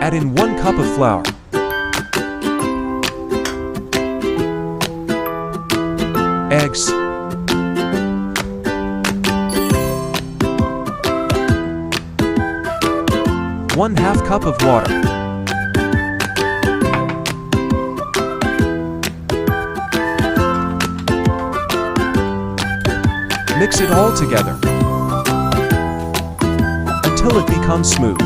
Add in 1 cup of flour. Eggs. One half cup of water. Mix it all together until it becomes smooth.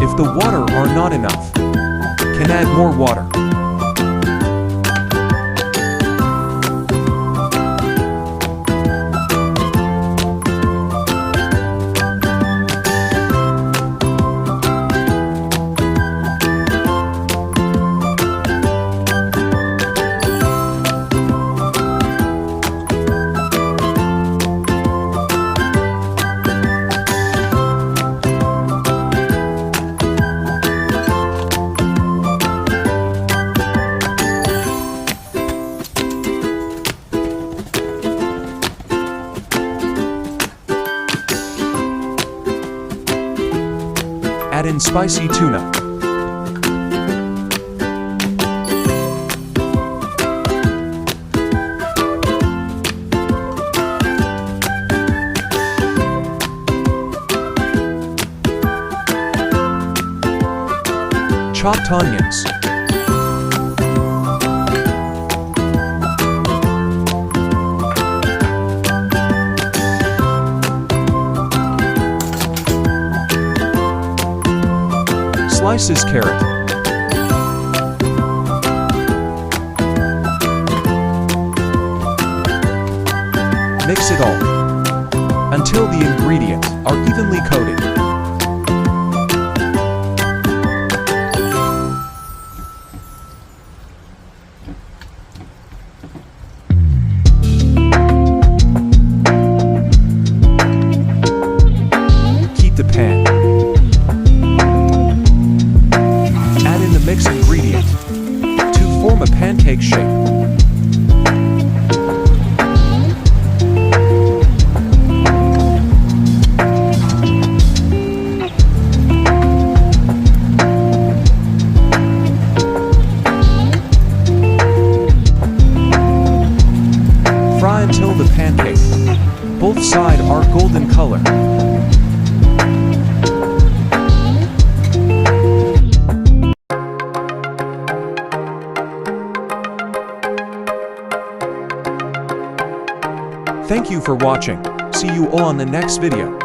If the water are not enough, can add more water. Add in spicy tuna. Chopped onions. Slices carrot. Mix it all until the ingredients are evenly coated. Heat the pan. Mix ingredient to form a pancake shape. Fry until the pancake, both sides are golden color. Thank you for watching. See you all on the next video.